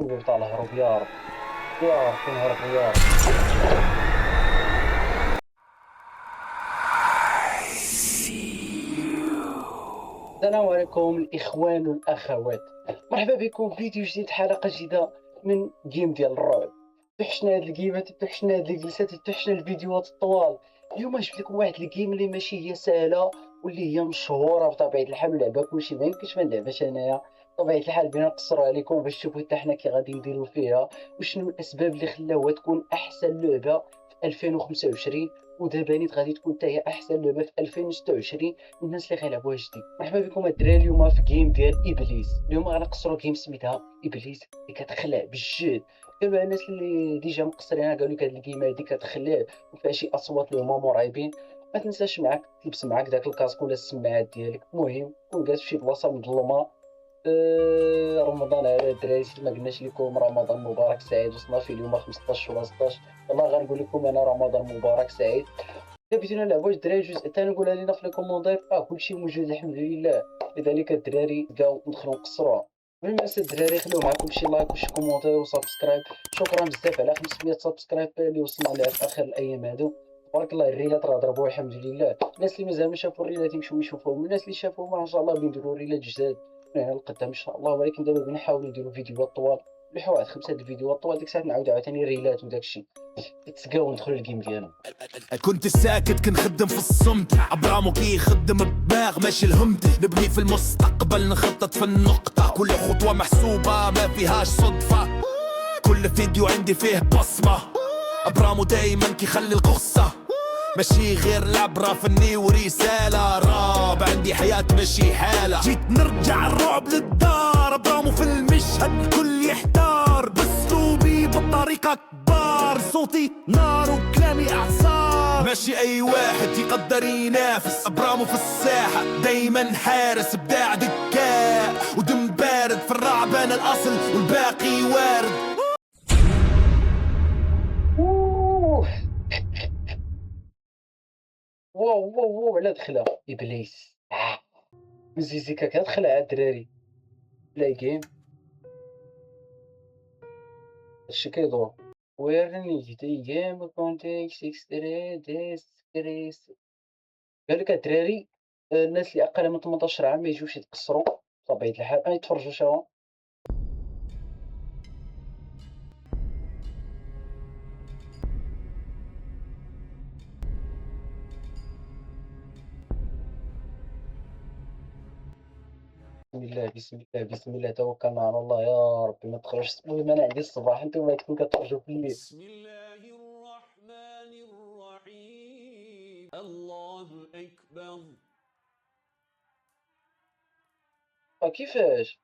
الويب تاع الهروب يا رب. يا رب فين هربوا يا رب. السلام عليكم الإخوان والأخوات، مرحبا بكم في فيديو جديد، حلقة جديدة من جيم ديال الرعب. توحشنا هاد الجيمات، توحشنا هاد الجلسات، توحشنا الفيديوهات الطوال. اليوم جبت لكم واحد الجيم اللي ماشي هي سهلة واللي هي مشهورة بطبيعة الحال، ولعبة كلشي ما يمكنش ما نلعبهاش انايا. بطبيعة الحال بغينا نقصروا عليكم باش تشوفوا حتى حنا كي غادي نديروا فيها، وشنو الأسباب اللي خلاوها تكون أحسن لعبة في 2025، ودابا نيت غادي تكون حتى هي أحسن لعبة في 2026 الناس اللي غيلعبوها جديد. مرحبا بكم الدراري اليوم في جيم ديال ابليس. اليوم غنقصروا جيم سميتها ابليس اللي كتخلع بالجد. كما الناس اللي ديجا مقصرين قالوا لك هاد الجيم هادي كتخلع وفيها شي اصوات اللي هما مرعبين. ما تنساش معاك تلبس معاك داك الكاسك ولا السماعات ديالك، المهم كون جالس في شي بلاصه مظلمه. رمضان على الدراري، ما قلناش لكم رمضان مبارك سعيد، وصلنا في اليوم 15 ولا 16. يلاه غنقول لكم انا رمضان مبارك سعيد. إلا بغيتونا نلعبو الدراري الجزء الثاني قولها لينا في الكومونتير. كلشي موجود الحمد لله. لذلك الدراري بقاو ندخلو نقصروها. قبل ما ننسى الدراري خليو معاكم شي لايك وشي كومونتير وسبسكرايب. شكرا بزاف على 500 سبسكرايب اللي وصلنا لها في اخر الايام هادو. تبارك الله الريلات راه ضربوها الحمد لله. الناس اللي مازال ما شافوا الريلات يمشيو يشوفوهم، الناس اللي شافوهم ان شاء الله بنديروا ريلات جداد من هنا لقدام ان شاء الله. ولكن دابا بنحاولوا نديروا فيديوهات طوال، نلوحوا واحد 5 الفيديوهات طوال، ديك الساعه نعاودوا عاوتاني ريلات وداك الشيء. تسقاو ندخلوا الجيم ديالنا. كنت ساكت كنخدم في الصمت، عبرامو كي يخدم الدماغ ماشي الهمت. نبني في المستقبل نخطط في النقطة، كل خطوة محسوبة ما فيهاش صدفة. كل فيديو عندي فيه بصمة، عبرامو دايما كيخلي القصة ماشي غير العبرة، فني ورسالة. راب عندي حياة ماشي حالة، جيت نرجع الرعب للدار. عبرامو في المشهد الكل يحتار، باسلوبي بالطريقة كبار. صوتي نار وكلامي اعصار، ماشي اي واحد يقدر ينافس. ابرامو في الساحة دايما حارس، ابداع دكاء ودم بارد. في الرعب انا الاصل والباقي وارد. أوه. واو واو واو على دخله ابليس. مزيزيكا كتخلع الدراري. بلاي جيم هادشي كيدور. ويرني دي جيم كونتيكس اكستري ديسكريس. قالك الدراري الناس اللي اقل من 18 عام ما يجوش يتقصروا بطبيعة الحال، يتفرجوا سوا. بسم الله بسم الله بسم الله، توكلنا على الله يا ربي ما تخرجش. المهم انا عندي الصباح، انتم تكون كتخرجوا في الليل. بسم الله الرحمن الرحيم. الله أكبر. كيفاش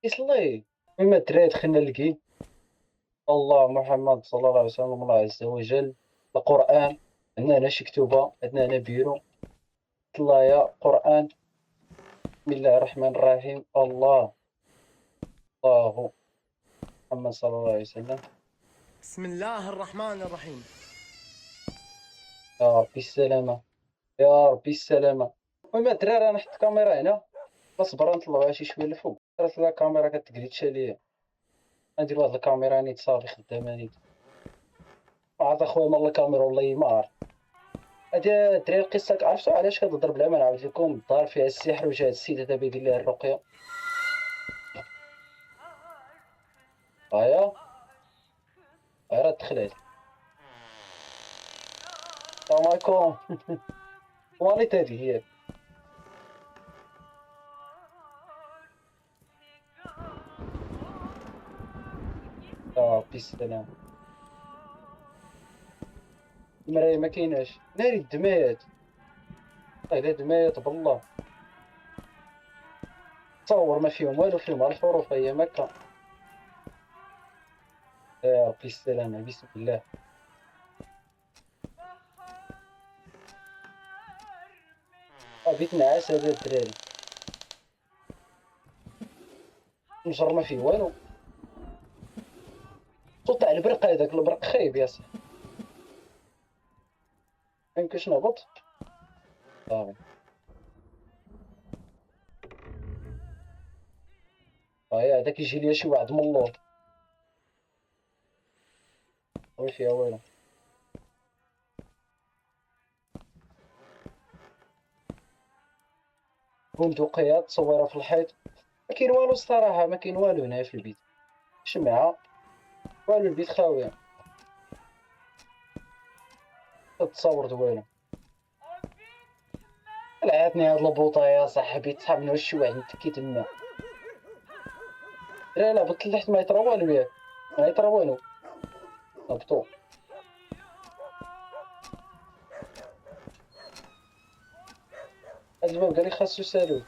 يصلي؟ المهم الدراري دخلنا للجيم. الله محمد صلى الله عليه وسلم، الله عز وجل، القرآن. عندنا هنا شي كتوبة، عندنا هنا بيرو. الله يا قرآن. بسم الله الرحمن الرحيم. الله محمد صلى الله عليه وسلم. بسم الله الرحمن الرحيم. يا ربي السلامة، يا ربي السلامة. المهم الدراري أنا نحط الكاميرا هنا، نصبر نطلعها شي شوية لفوق. راه لا الكاميرا كتجليتش عليا. ندير واحد الكاميرا نيت صافي خدامة نيت. عاد أخويا مال الكاميرا والله ما عرف. هادي الدراري القصة عرفتو علاش كتهضر بلا ما نعاود لكم؟ الدار فيها السحر وجا هاد السيد هذا بيدير ليها الرقية. هايا راه دخلت. السلام عليكم. وانيت هادي هي. يا ربي السلام. المراية ما كايناش، ناري الدمايات. إلا دمايات بالله. تصور ما فيهم والو، فيهم غير الحروف هي مكة. يا ربي السلامة بسم الله. بيت نعاس هذا الدراري. النجر ما فيه والو. صوت تاع البرق، هذاك البرق خايب يا صاحبي. ميمكنش نهبط. صافي. هذاك يجي ليا شي واحد من اللور وي فيها والو. بندقية تصورها في الحيط، ما كاين والو الصراحة، ما كاين والو هنايا في البيت، شمعة والو، البيت خاوية، تصورت والو. لعاتني هاد البوطة يا صاحبي، تصحابنا وشي واحد نتكي تما. لا هبط لتحت ما يطرا والو ياك، ما يطرا والو، هبطو. هاد الباب قالي خاصو سالوه.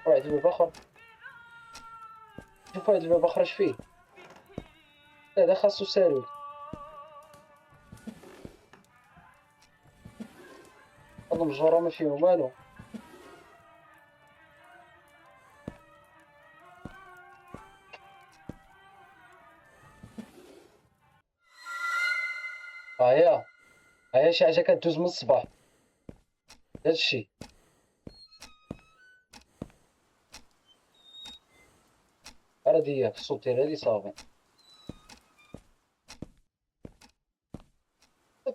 واحد الباب اخر، شوف واحد الباب اخر اش فيه، هذا خاصو سالوه. هاد المجرة ما فيهم والو. هيا شي حاجة كدوز من الصباح، هادشي. هادي هي في الصوت ديال هادي صافي.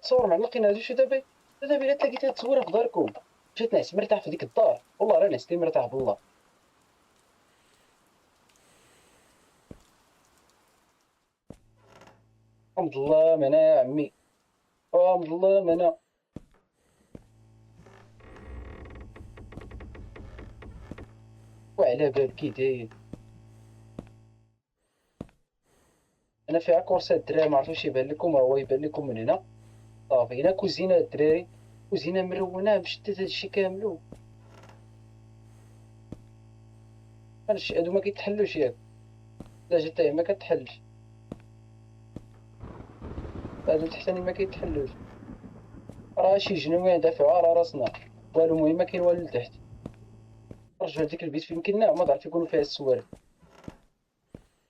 تصور مع لقينا هادي شي دابا إلا تلاقيتها تصورها في داركم، مشيت نعس مرتاح في ديك الدار، والله راه نعست مرتاح بالله. الحمد لله منا يا عمي، الحمد لله منا. وعلى باب كي داير، انا فيها كورسات الدراري، معرفتش يبان لكم، هو يبان لكم من هنا صافي. هنا كوزينة الدراري، كوزينة مرونة مشدد هادشي كاملو. هادو ما كيتحلوش ياك، لا جات ما كتحلش، هادو تحتاني ما كيتحلوش، راه شي جنوية ندافعو على راسنا، والو المهم ما كاين والو لتحت. رجعو لديك البيت فين كنا، ما ضعف يكونوا فيها السوارد.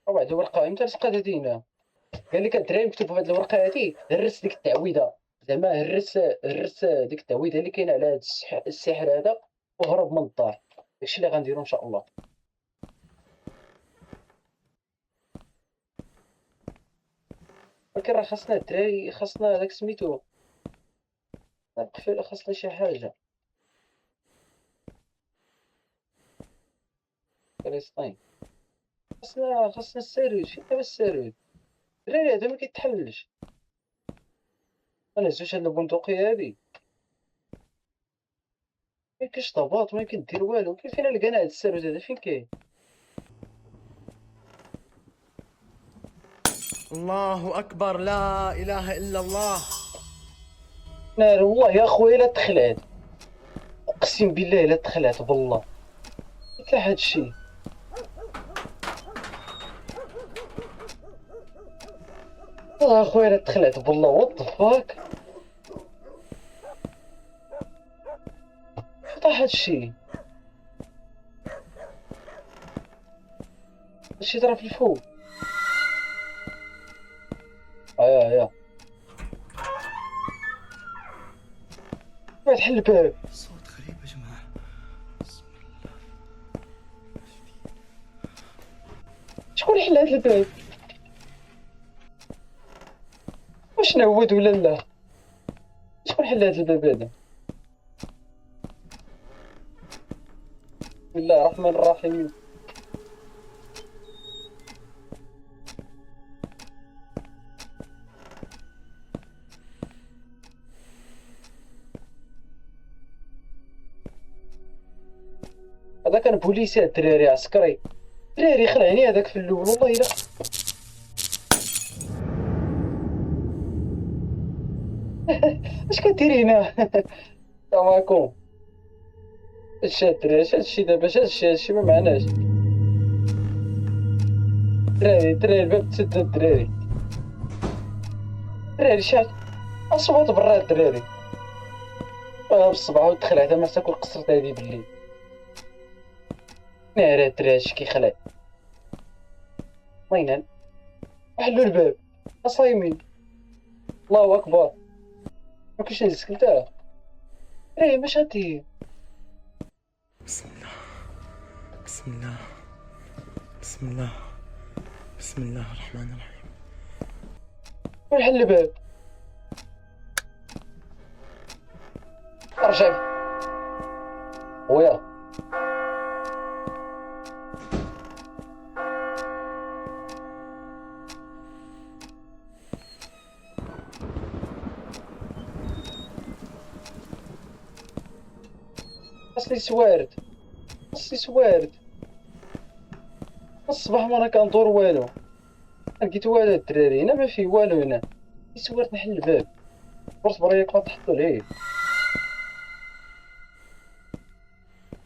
وبعد الورقة امتى لصقات هادي هنا؟ قال لك الدراري مكتوب في هاد الورقة هادي هرس ديك التعويذة، زعما هرس ديك التعويذة اللي كاينة على هاد السحر هذا وهرب من الدار. داكشي اللي غنديرو ان شاء الله. ولكن راه خاصنا الدراري، خاصنا داك سميتو القفيلة، خاصنا شي حاجة. فلسطين خاصنا السارود، فين دابا السارود؟ الدراري هذا ما كيتحلش. منهزوش هاد البندقية هادي، ميمكنش ضباط، ميمكن دير والو. فين لقينا هاد السارود هذا، فين كاين؟ الله أكبر، لا إله إلا الله. نار الله يا خويا الا تخلعت، اقسم بالله الا تخلعت بالله، كاع هادشي. اخويا انا تخلعت بالله، وات فاك طاح هادشي، هادشي طرا في الفوق. يا واحد حل الباب. صوت غريب يا جماعة. شكون حل هاد الباب؟ واش نعود ولا لا؟ شكون حل هاد الباب هذا؟ بسم الله الرحمن الرحيم. هذا كان بوليسي، الدراري عسكري، دراري خلعني هذاك في الاول والله الا. اش كدير هنا؟ السلام عليكم. اش الدراري، اش هادشي دابا، اش هادشي ما معناش. دراري الباب تسد، الدراري شاد اصوات برا الدراري. بالصباح ودخل هذا ما تاكل قصرت هادي بالليل. ناري الدراري اش كيخلع. الله ينعم، حلوا الباب صايمين. الله اكبر، ما كاينش نسكتها. دراري ما شادين. بسم الله بسم الله بسم الله بسم الله الرحمن الرحيم. وين حل الباب؟ ارجع خويا. خاصني سوارد، خاصني سوارد. الصباح ما انا كندور والو، ما لقيت والو الدراري هنا، ما فيه والو هنا. سوارد نحل الباب، صبر ياك ما تحطو ليه،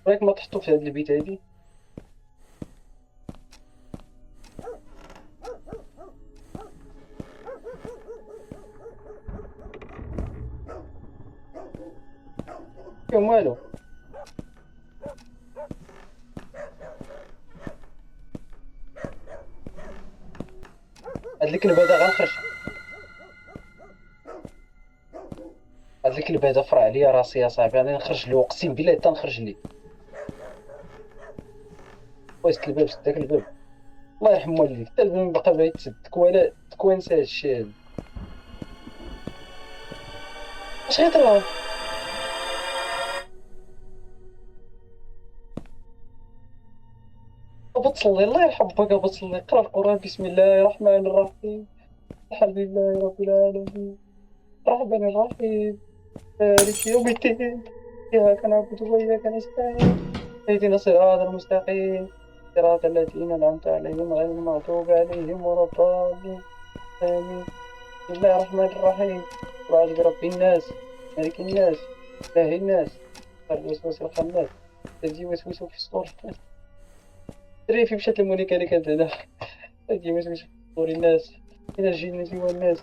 راك ما تحطو في هاد البيت هادي. فيهم والو. هاد الكلب هذا غنخرج، هاد الكلب هذا فرع عليا راسي يا صاحبي، انا نخرج له اقسم بالله حتى نخرج لي. وسد الباب، سد داك الباب، الله يرحم والديك، حتى الباب بقى باغي يتسد. تكوانس هادشي هذا. اش غيطرا؟ بتصلي، الله يرحم باك بتصلي، اقرا القران. بسم الله الرحمن الرحيم، الحمد لله رب العالمين، الرحمن الرحيم، مالك يوم الدين، إياك نعبد وإياك نستعين، اهدنا الصراط المستقيم، صراط الذين أنعمت عليهم غير المغضوب عليهم ولا الضالين، آمين. بسم الله الرحمن الرحيم، قل أعوذ برب الناس، ملك الناس، إله الناس، شر الوسواس الخناس، الذي يوسوس في صدور الناس. دري في مشات المونيكا اللي كانت هنا، الذي يوسوس في صدور الناس من الجنة والناس.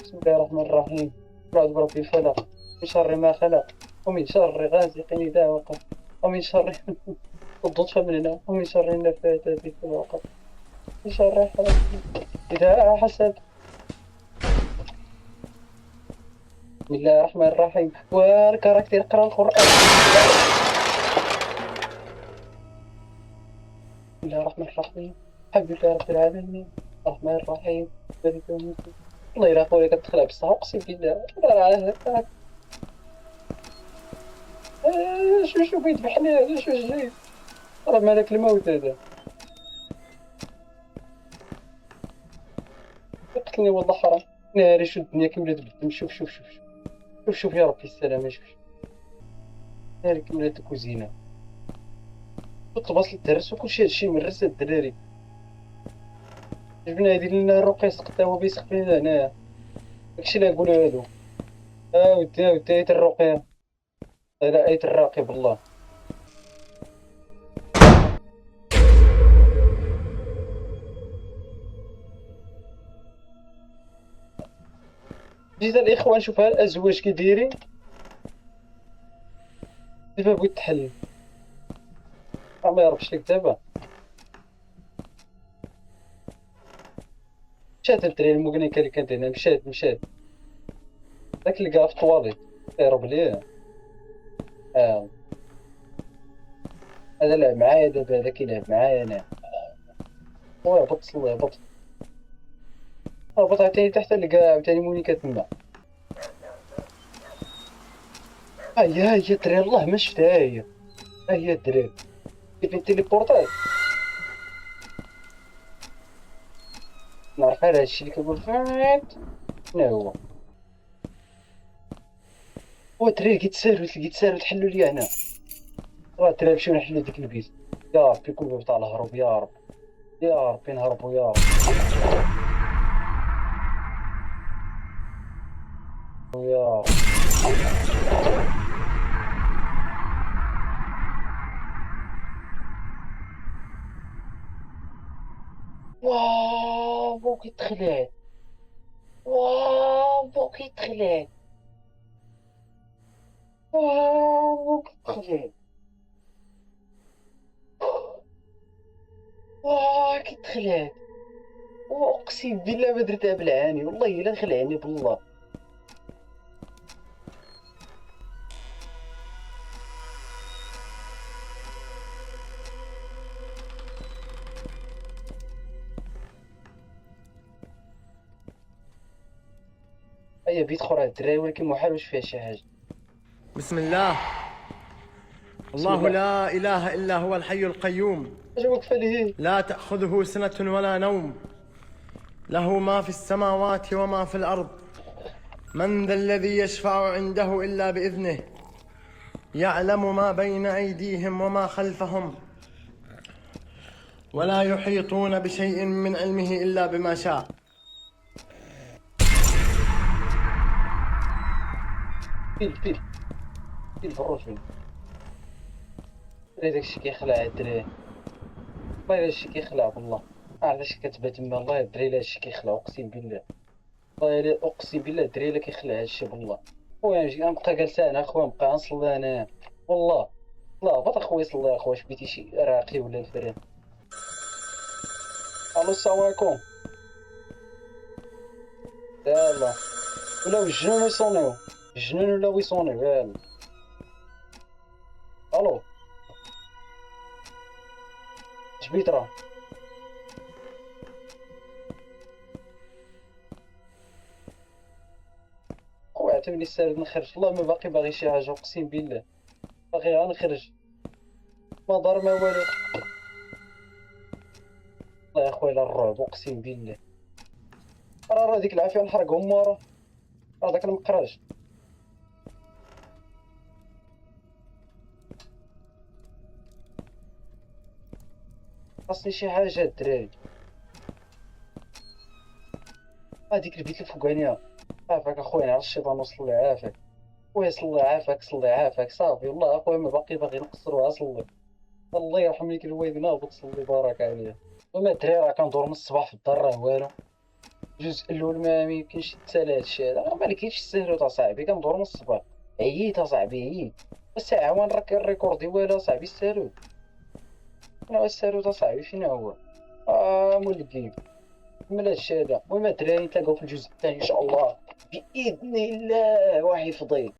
بسم الله الرحمن الرحيم، قل أعوذ برب الفلق، من شر ما خلق، ومن شر غاسق إذا وقب، ومن شر الضطفة من هنا، ومن شر النفاثات في العقد، من شر حاسد إذا حسد. بسم الله الرحمن الرحيم، والكاركتير اقرا القرآن. بسم الله الرحمن الرحيم، الحمد لله رب العالمين، الرحمن الرحيم، مالك يوم الدين. والله إلا خويا كتدخلها بصح أقسم بالله. شو يذبحني هذا، شو جاي؟ راه مالك الموت هذا، يقتلني والله حرام. ناري شو الدنيا كي ولات بالدم. شوف شوف شوف شوف شوف شوف يا ربي السلامة. شوف ناري كي ولات الكوزينة، الطباس الدرس وكلشي هادشي مرس الدراري. جبنا يدير لنا الرقية سقطها هو بيسقط لنا هنايا، داكشي اللي نقولو هادو. ودي آية الرقية، لا آية الراقي بالله. جيت الإخوان شوف ها الأزواج كي دايرين، دابا بغيت تحل، ما يهربش لك دابا. مشات الدراري المكنيكا اللي كانت هنا، مشات داك اللي قال في الطواليت يهرب ليه. هذا لعب معايا دابا، هذا كيلعب معايا انا. خويا هبط صلي، هبط عاوتاني تحت، لقى عاوتاني مونيكا تما. ها هي الدراري، الله ما شفتها. ها هي الدراري كيف تيليبورطات. نعرف على هادشي اللي كيقول فات. شنو هو الدراري كيتسالوا تحلوا ليا هنا. راه الدراري نمشيو نحلوا ديك البيت. يا ربي كل باب تاع الهروب، يا رب يا ربي نهربوا يا رب. يا رب. واو كي تخلات، واو كي تخلات، واو كي تخلات، واو كي تخلات. اقسم بالله ما درتها بالعاني، والله الا خلعني بالله. هيا بيت اخرى الدراري، ولكن محال واش فيها شي حاجه. بسم الله. الله لا إله إلا هو الحي القيوم اجا وقف ليه. لا تأخذه سنة ولا نوم، له ما في السماوات وما في الأرض، من ذا الذي يشفع عنده إلا بإذنه، يعلم ما بين أيديهم وما خلفهم، ولا يحيطون بشيء من علمه إلا بما شاء. فيل فروج فين دراري، داكشي كيخلع الدراري، والله الا هادشي كيخلع والله، عرفت اش كتبان تما، والله الدراري الا هادشي كيخلع اقسم بالله، والله الا اقسم بالله الدراري الا كيخلع هادشي والله. خويا نجي غنبقى جالس انا اخويا نبقى نصلي انا والله. لا بط اخويا صلي اخويا، اش بغيتي شي راقي ولا الفران. الو السلام عليكم. يلا ولاو الجنون يصونيو، الجنون ولاو يصونيو. يلا الو جبيت راه خويا عطيني السرد نخرج، والله ما باقي باغي شي حاجه اقسم بالله، باغي غير نخرج، ما دار ما والو. والله يا خويا لا الرعب اقسم بالله، راه ديك العافيه نحرقهم ورا، راه داك المقراج. خاصني شي حاجه الدراري. هاديك البيت الفوقانيه عافاك اخويا، على الشيطان وصل عافاك خويا، صلي عافاك صلي عافاك صافي، والله اخويا ما باقي باغي نقصروا، صلي الله يرحم ليك الوالد، ناض تصلي بارك عليه. وما الدراري راه كندور من الصباح في الدار راه والو، الجزء الاول ما يمكنش يتسالى هادشي هذا، ما لقيتش السهرو اصاحبي، كندور من الصباح، عييت اصاحبي عييت، الساعه وين راك الريكوردي والو اصاحبي السهرو، شنو هو السهرو اصاحبي شنو هو؟ مول الجيم من هادشي هذا. المهم الدراري نتلاقاو في الجزء الثاني ان شاء الله باذن الله وحفظي.